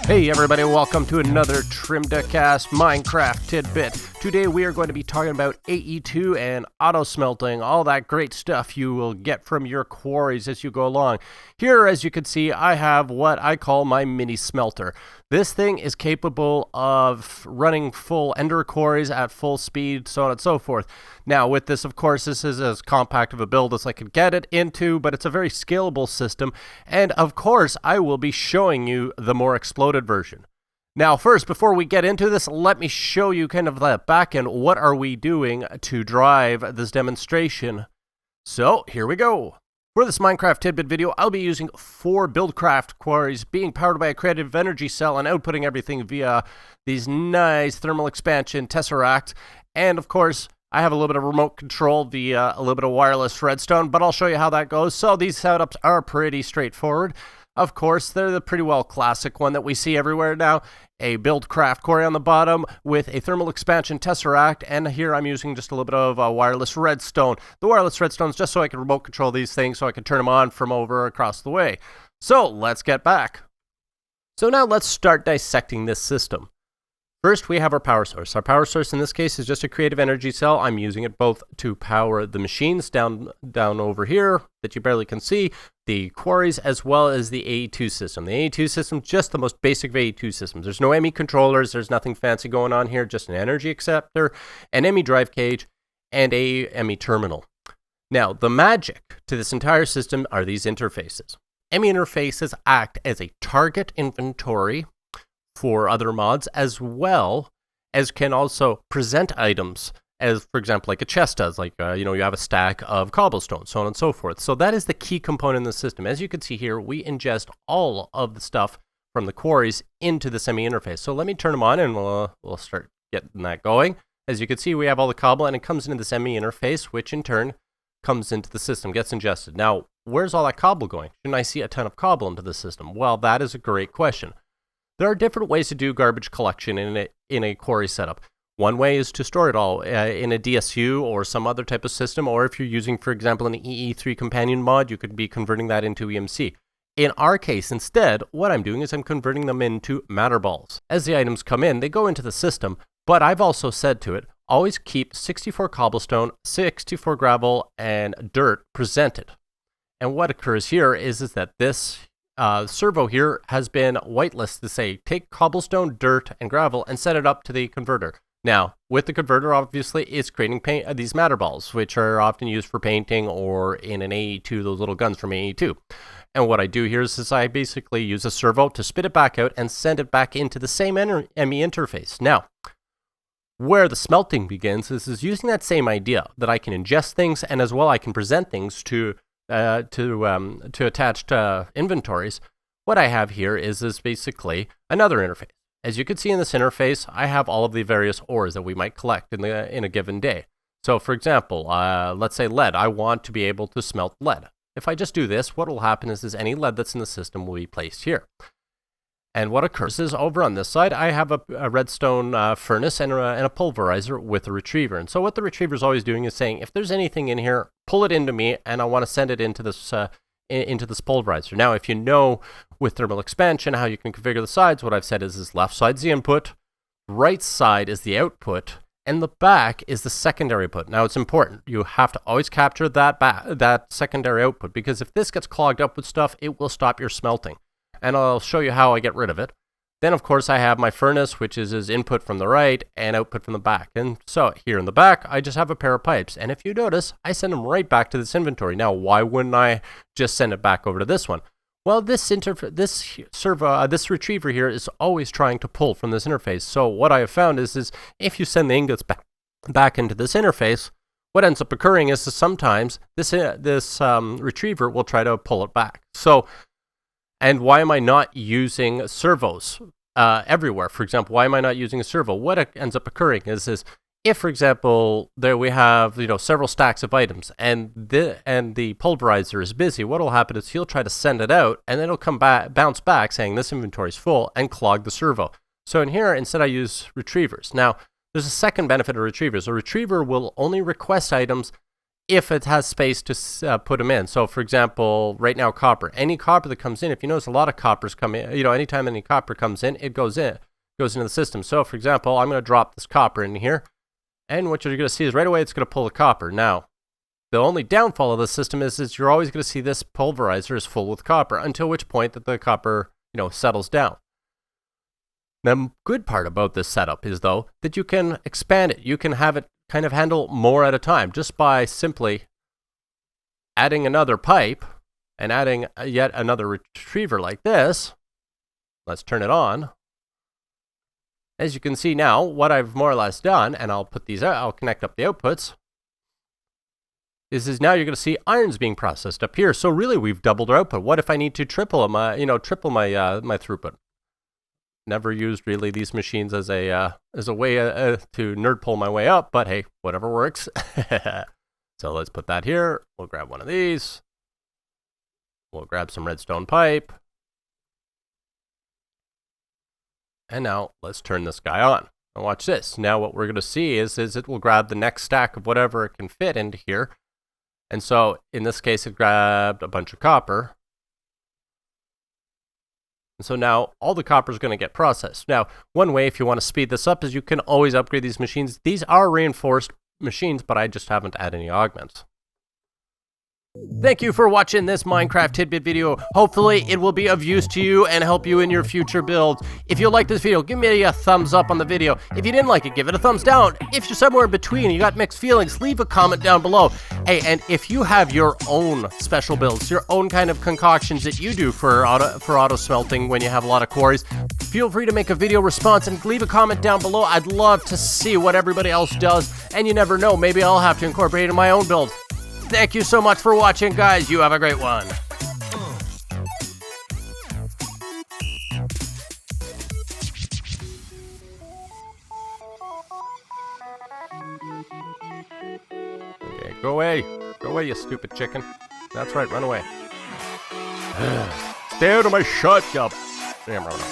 Hey everybody, welcome to another Trim Deckcast Minecraft Tid Bit. Today we are going to be talking about AE2 and auto-smelting, all that great stuff you will get from your quarries as you go along. Here, as you can see, I have what I call my mini smelter. This thing is capable of running full ender quarries at full speed, so on and so forth. Now with this, of course, this is as compact of a build as I could get it into, but it's a very scalable system, and of course I will be showing you the more exploded version. Now first, before we get into this, let me show you kind of the back end. What are we doing to drive this demonstration? So here we go. For this Minecraft Tidbit video, I'll be using 4 Buildcraft quarries being powered by a creative energy cell and outputting everything via these nice thermal expansion tesseract. And of course, I have a little bit of remote control via a little bit of wireless redstone, but I'll show you how that goes. So these setups are pretty straightforward. Of course, they're the pretty well classic one that we see everywhere now. A Buildcraft quarry on the bottom with a thermal expansion tesseract, and here I'm using just a little bit of wireless redstone. The wireless redstone is just so I can remote control these things so I can turn them on from over across the way. So let's get back. So now let's start dissecting this system. First, we have our power source. Our power source in this case is just a creative energy cell. I'm using it both to power the machines down over here that you barely can see, the quarries, as well as the AE2 system. The AE2 system, just the most basic of AE2 systems. There's no ME controllers, there's nothing fancy going on here, just an energy acceptor, an ME drive cage, and a ME terminal. Now, the magic to this entire system are these interfaces. ME interfaces act as a target inventory for other mods, as well as can also present items as, for example, like a chest does, like, you have a stack of cobblestone, so on and so forth. So that is the key component in the system. As you can see here, we ingest all of the stuff from the quarries into the ME interface. So let me turn them on and we'll start getting that going. As you can see, we have all the cobble and it comes into this ME interface, which in turn comes into the system, gets ingested. Now, where's all that cobble going? Shouldn't I see a ton of cobble into the system? Well, that is a great question. There are different ways to do garbage collection in a quarry setup. One way is to store it all in a DSU or some other type of system, or if you're using, for example, an EE3 companion mod, you could be converting that into EMC. In our case, instead, what I'm doing is I'm converting them into matter balls. As the items come in, they go into the system, but I've also said to it, always keep 64 cobblestone, 64 gravel, and dirt presented. And what occurs here is that this servo here has been whitelisted to say, take cobblestone, dirt, and gravel and set it up to the converter. Now, with the converter, obviously, it's creating these matter balls, which are often used for painting or in an AE2, those little guns from AE2. And what I do here is I basically use a servo to spit it back out and send it back into the same ME interface. Now, where the smelting begins is using that same idea that I can ingest things and as well I can present things to attached inventories. What I have here is basically another interface. As you can see in this interface, I have all of the various ores that we might collect in a given day. So for example, let's say lead. I want to be able to smelt lead. If I just do this, what will happen is any lead that's in the system will be placed here. And what occurs is over on this side, I have a redstone furnace and a pulverizer with a retriever. And so what the retriever is always doing is saying, if there's anything in here, pull it into me, and I want to send it into this pulverizer. Now, if you know with thermal expansion how you can configure the sides, what I've said is left side's the input, right side is the output, and the back is the secondary input. Now, it's important. You have to always capture that secondary output, because if this gets clogged up with stuff, it will stop your smelting. And I'll show you how I get rid of it. Then, of course, I have my furnace, which is input from the right and output from the back. And so here in the back, I just have a pair of pipes. And if you notice, I send them right back to this inventory. Now, why wouldn't I just send it back over to this one? Well, this retriever here is always trying to pull from this interface. So what I have found is if you send the ingots back into this interface, what ends up occurring is sometimes this retriever will try to pull it back. And why am I not using servos everywhere? For example, why am I not using a servo? What ends up occurring is if, for example, there we have several stacks of items, and the pulverizer is busy, what will happen is he'll try to send it out, and then it'll bounce back saying this inventory is full and clog the servo. So in here, instead, I use retrievers. Now, there's a second benefit of retrievers. A retriever will only request items if it has space to put them in. So for example, right now copper. Any copper that comes in, if you notice a lot of coppers come in, anytime any copper comes in, it goes into the system. So for example, I'm going to drop this copper in here, and what you're going to see is right away it's going to pull the copper. Now, the only downfall of the system is you're always going to see this pulverizer is full with copper, until which point that the copper, settles down. The good part about this setup is, though, that you can expand it. You can have it kind of handle more at a time just by simply adding another pipe and adding yet another retriever like this. Let's turn it on. As you can see now, what I've more or less done, and I'll put these out, I'll connect up the outputs, is now you're going to see irons being processed up here. So really, we've doubled our output. What if I need to triple my throughput? Never used really these machines as a way to nerd pull my way up, but hey, whatever works. So let's put that here. We'll grab one of these. We'll grab some redstone pipe. And now let's turn this guy on. And watch this. Now what we're going to see is it will grab the next stack of whatever it can fit into here. And so in this case, it grabbed a bunch of copper. And so now all the copper is going to get processed. Now, one way if you want to speed this up is you can always upgrade these machines. These are reinforced machines, but I just haven't added any augments. Thank you for watching this Minecraft tidbit video. Hopefully it will be of use to you and help you in your future builds. If you like this video, give me a thumbs up on the video. If you didn't like it, give it a thumbs down. If you're somewhere in between and you got mixed feelings, leave a comment down below. Hey, and if you have your own special builds, your own kind of concoctions that you do for auto smelting when you have a lot of quarries, feel free to make a video response and leave a comment down below. I'd love to see what everybody else does, and you never know, maybe I'll have to incorporate it in my own build. Thank you so much for watching, guys. You have a great one. Okay, go away. Go away, you stupid chicken. That's right, run away. Stay out of my shot, you damn runner.